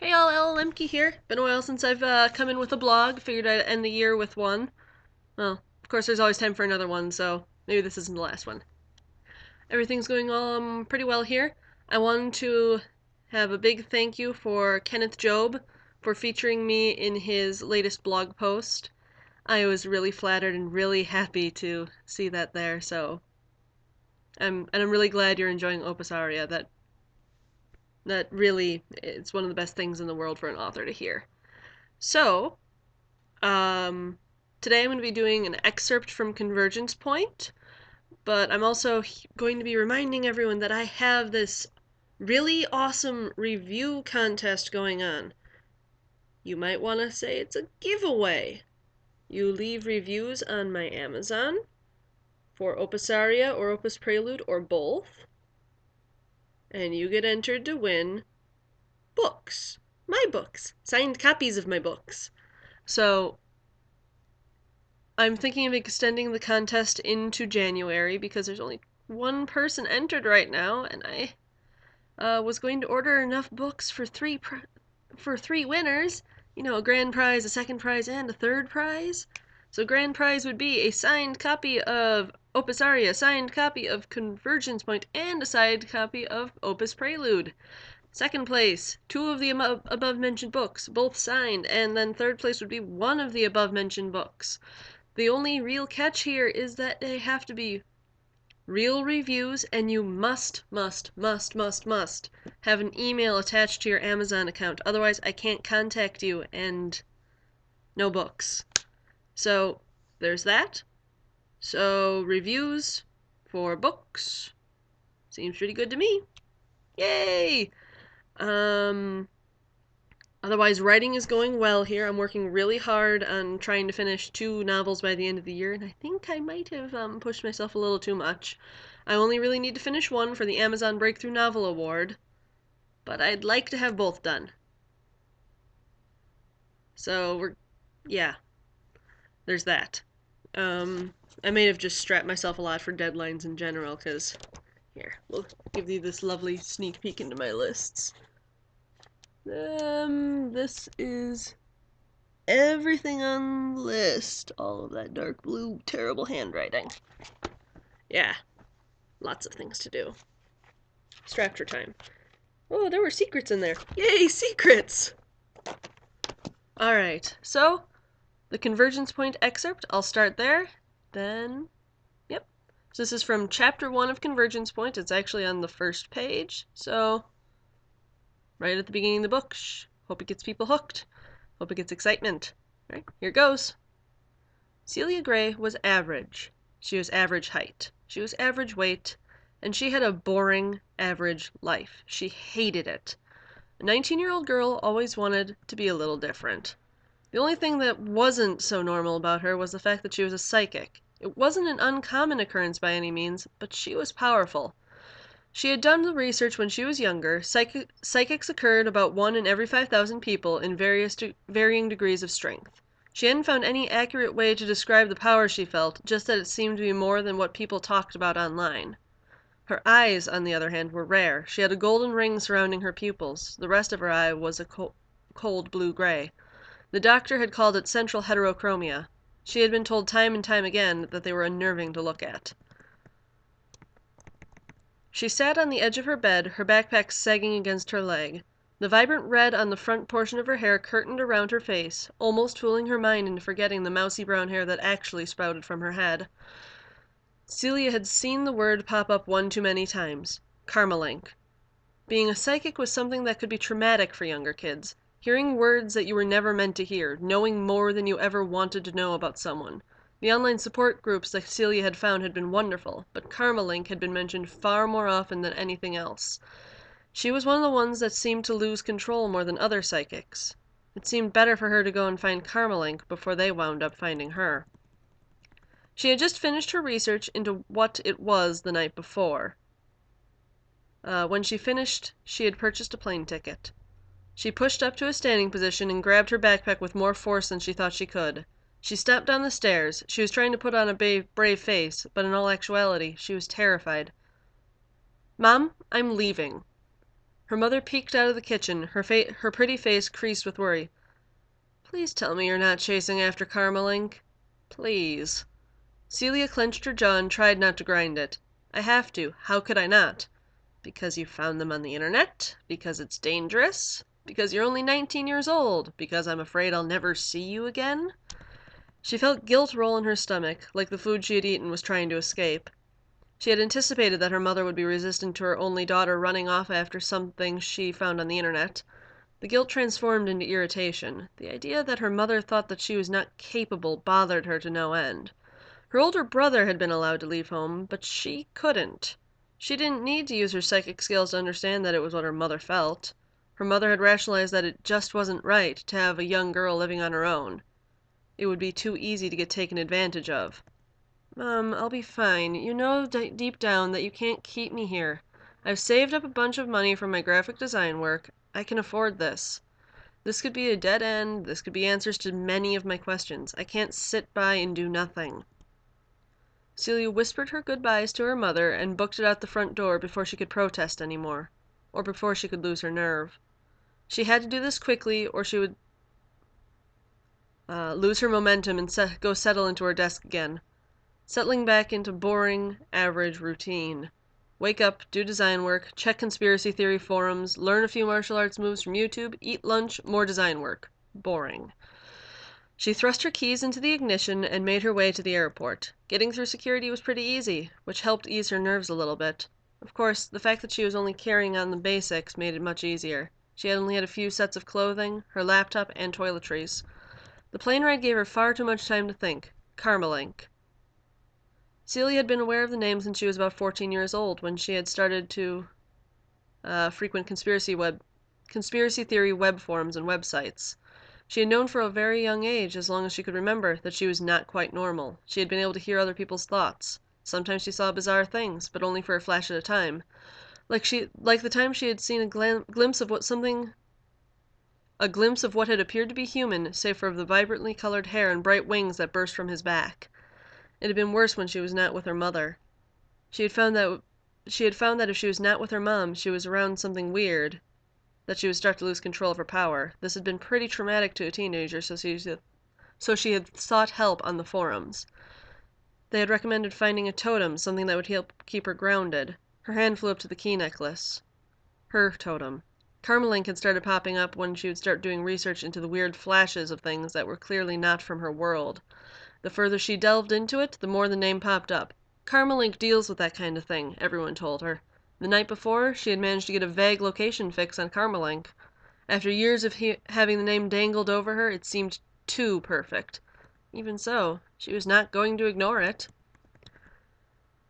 Hey all, Lemke here. Been a while since I've come in with a blog. Figured I'd end the year with one. Well, of course there's always time for another one, so maybe this isn't the last one. Everything's going pretty well here. I wanted to have a big thank you for Kenneth Job for featuring me in his latest blog post. I was really flattered and really happy to see that there, so I'm really glad you're enjoying Opus Aria. That really it's one of the best things in the world for an author to hear. So, Um, today I'm going to be doing an excerpt from Convergence Point, but I'm also going to be reminding everyone that I have this really awesome review contest going on. You might want to say it's a giveaway. You leave reviews on my Amazon for Opus Aria or Opus Prelude or both, and you get entered to win books. My books. Signed copies of my books. So I'm thinking of extending the contest into January because there's only one person entered right now, and I was going to order enough books for three winners. You know, a grand prize, a second prize, and a third prize. So grand prize would be a signed copy of Opus Aria, a signed copy of Convergence Point, and a signed copy of Opus Prelude. Second place, two of the above mentioned books, both signed, and then third place would be one of the above mentioned books. The only real catch here is that they have to be real reviews, and you must have an email attached to your Amazon account. Otherwise, I can't contact you, and no books. So, there's that. So, reviews for books. Seems pretty good to me. Yay! Um, Otherwise, writing is going well here. I'm working really hard on trying to finish 2 novels by the end of the year, and I think I might have pushed myself a little too much. I only really need to finish one for the Amazon Breakthrough Novel Award, but I'd like to have both done. So yeah, there's that. I may have just strapped myself a lot for deadlines in general, because here, we'll give you this lovely sneak peek into my lists. This is everything on the list. All of that dark blue, terrible handwriting. Yeah, lots of things to do. Strapped for time. Oh, there were secrets in there. Yay, secrets! Alright, so the Convergence Point excerpt, I'll start there. Then, yep. So this is from chapter 1 of Convergence Point. It's actually on the first page. So, right at the beginning of the book. Hope it gets people hooked. Hope it gets excitement. Alright, here goes. Celia Gray was average. She was average height. She was average weight. And she had a boring, average life. She hated it. A 19-year-old girl always wanted to be a little different. The only thing that wasn't so normal about her was the fact that she was a psychic. It wasn't an uncommon occurrence by any means, but she was powerful. She had done the research when she was younger. Psychics occurred about 1 in every 5,000 people in varying degrees of strength. She hadn't found any accurate way to describe the power she felt, just that it seemed to be more than what people talked about online. Her eyes, on the other hand, were rare. She had a golden ring surrounding her pupils. The rest of her eye was a cold blue-gray. The doctor had called it central heterochromia. She had been told time and time again that they were unnerving to look at. She sat on the edge of her bed, her backpack sagging against her leg. The vibrant red on the front portion of her hair curtained around her face, almost fooling her mind into forgetting the mousy brown hair that actually sprouted from her head. Celia had seen the word pop up one too many times. Carmelink. Being a psychic was something that could be traumatic for younger kids. Hearing words that you were never meant to hear, knowing more than you ever wanted to know about someone. The online support groups that Celia had found had been wonderful, but Carmelink had been mentioned far more often than anything else. She was one of the ones that seemed to lose control more than other psychics. It seemed better for her to go and find Carmelink before they wound up finding her. She had just finished her research into what it was the night before. When she finished, she had purchased a plane ticket. She pushed up to a standing position and grabbed her backpack with more force than she thought she could. She stepped down the stairs. She was trying to put on a brave face, but in all actuality, she was terrified. "Mom, I'm leaving." Her mother peeked out of the kitchen, her pretty face creased with worry. Please tell me you're not chasing after Carmelink. Please. Celia clenched her jaw and tried not to grind it. I have to. How could I not? Because you found them on the internet? Because it's dangerous? Because you're only 19 years old? Because I'm afraid I'll never see you again? She felt guilt roll in her stomach, like the food she had eaten was trying to escape. She had anticipated that her mother would be resistant to her only daughter running off after something she found on the internet. The guilt transformed into irritation. The idea that her mother thought that she was not capable bothered her to no end. Her older brother had been allowed to leave home, but she couldn't. She didn't need to use her psychic skills to understand that it was what her mother felt. Her mother had rationalized that it just wasn't right to have a young girl living on her own. It would be too easy to get taken advantage of. Mom, I'll be fine. You know deep down that you can't keep me here. I've saved up a bunch of money from my graphic design work. I can afford this. This could be a dead end. This could be answers to many of my questions. I can't sit by and do nothing. Celia whispered her goodbyes to her mother and booked it out the front door before she could protest any more, or before she could lose her nerve. She had to do this quickly, or she would lose her momentum and go settle into her desk again, settling back into boring, average routine. Wake up, do design work, check conspiracy theory forums, learn a few martial arts moves from YouTube, eat lunch, more design work. Boring. She thrust her keys into the ignition and made her way to the airport. Getting through security was pretty easy, which helped ease her nerves a little bit. Of course, the fact that she was only carrying on the basics made it much easier. She had only had a few sets of clothing, her laptop, and toiletries. The plane ride gave her far too much time to think. Carmelink. Celia had been aware of the name since she was about 14 years old, when she had started to frequent conspiracy theory web forums and websites. She had known for a very young age, as long as she could remember, that she was not quite normal. She had been able to hear other people's thoughts. Sometimes she saw bizarre things, but only for a flash at a time. Like the time she had seen a glimpse of what had appeared to be human, save for the vibrantly colored hair and bright wings that burst from his back. It had been worse when she was not with her mother. She had found that if she was not with her mom, she was around something weird, that she would start to lose control of her power. This had been pretty traumatic to a teenager, so she had sought help on the forums. They had recommended finding a totem, something that would help keep her grounded. Her hand flew up to the key necklace. Her totem. Carmelink had started popping up when she would start doing research into the weird flashes of things that were clearly not from her world. The further she delved into it, the more the name popped up. Carmelink deals with that kind of thing, everyone told her. The night before, she had managed to get a vague location fix on Carmelink. After years of having the name dangled over her, it seemed too perfect. Even so, she was not going to ignore it.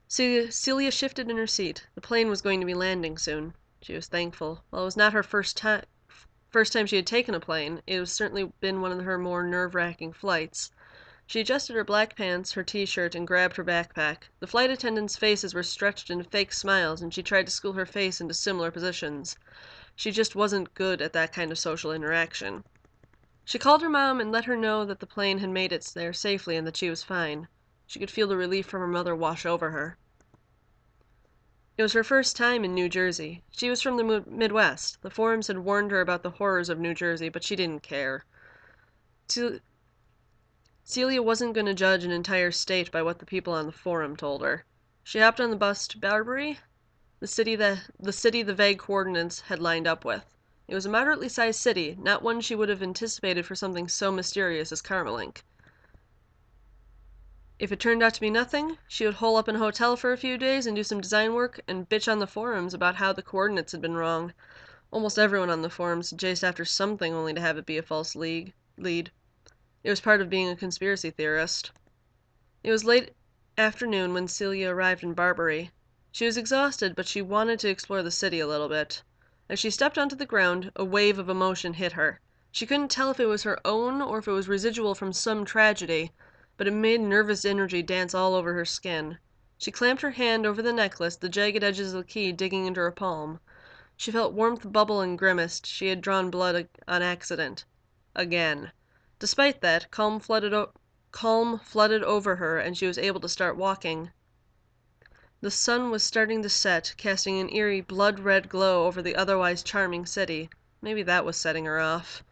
Celia shifted in her seat. The plane was going to be landing soon. She was thankful. While it was not her first time she had taken a plane, it was certainly been one of her more nerve-wracking flights. She adjusted her black pants, her t-shirt, and grabbed her backpack. The flight attendants' faces were stretched into fake smiles, and she tried to school her face into similar positions. She just wasn't good at that kind of social interaction. She called her mom and let her know that the plane had made it there safely and that she was fine. She could feel the relief from her mother wash over her. It was her first time in New Jersey. She was from the Midwest. The forums had warned her about the horrors of New Jersey, but she didn't care. Celia wasn't going to judge an entire state by what the people on the forum told her. She hopped on the bus to Barbary, the city the vague coordinates had lined up with. It was a moderately sized city, not one she would have anticipated for something so mysterious as Carmelink. If it turned out to be nothing, she would hole up in a hotel for a few days and do some design work and bitch on the forums about how the coordinates had been wrong. Almost everyone on the forums had chased after something only to have it be a false lead. It was part of being a conspiracy theorist. It was late afternoon when Celia arrived in Barbary. She was exhausted, but she wanted to explore the city a little bit. As she stepped onto the ground, a wave of emotion hit her. She couldn't tell if it was her own or if it was residual from some tragedy, but it made nervous energy dance all over her skin. She clamped her hand over the necklace, the jagged edges of the key digging into her palm. She felt warmth bubble and grimaced. She had drawn blood on accident. Again. Despite that, calm flooded over her, and she was able to start walking. The sun was starting to set, casting an eerie blood-red glow over the otherwise charming city. Maybe that was setting her off.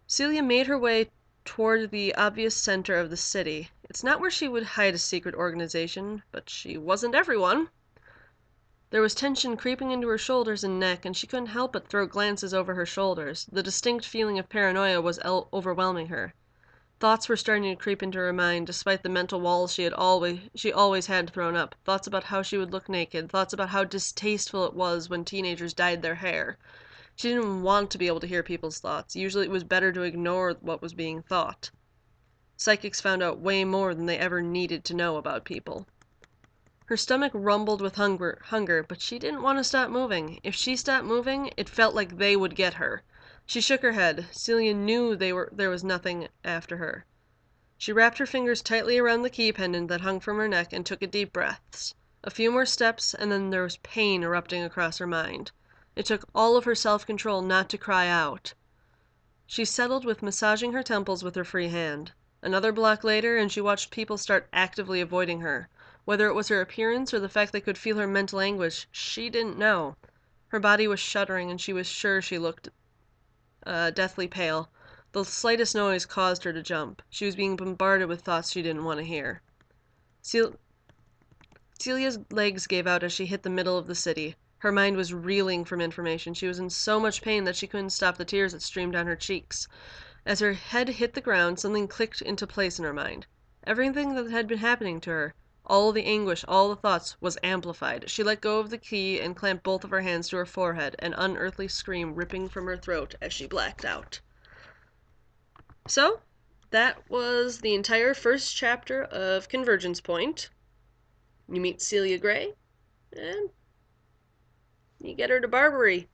Celia made her way toward the obvious center of the city. It's not where she would hide a secret organization, but she wasn't everyone. There was tension creeping into her shoulders and neck, and she couldn't help but throw glances over her shoulders. The distinct feeling of paranoia was overwhelming her. Thoughts were starting to creep into her mind, despite the mental walls she always had thrown up. Thoughts about how she would look naked, thoughts about how distasteful it was when teenagers dyed their hair. She didn't want to be able to hear people's thoughts. Usually it was better to ignore what was being thought. Psychics found out way more than they ever needed to know about people. Her stomach rumbled with hunger, but she didn't want to stop moving. If she stopped moving, it felt like they would get her. She shook her head. Celia knew there was nothing after her. She wrapped her fingers tightly around the key pendant that hung from her neck and took a deep breath. A few more steps, and then there was pain erupting across her mind. It took all of her self-control not to cry out. She settled with massaging her temples with her free hand. Another block later, and she watched people start actively avoiding her. Whether it was her appearance or the fact they could feel her mental anguish, she didn't know. Her body was shuddering, and she was sure she looked deathly pale. The slightest noise caused her to jump. She was being bombarded with thoughts she didn't want to hear. Celia's legs gave out as she hit the middle of the city. Her mind was reeling from information. She was in so much pain that she couldn't stop the tears that streamed down her cheeks. As her head hit the ground, something clicked into place in her mind. Everything that had been happening to her, all the anguish, all the thoughts, was amplified. She let go of the key and clamped both of her hands to her forehead, an unearthly scream ripping from her throat as she blacked out. So, that was the entire first chapter of Convergence Point. You meet Celia Gray, and you get her to Barbary.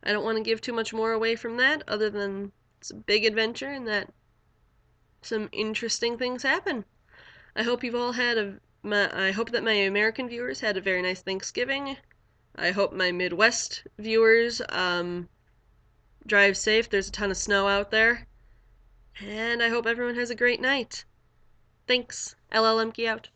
I don't want to give too much more away from that, other than it's a big adventure and that some interesting things happen. I hope you've all had I hope that my American viewers had a very nice Thanksgiving. I hope my Midwest viewers drive safe. There's a ton of snow out there. And I hope everyone has a great night. Thanks. Lemke out.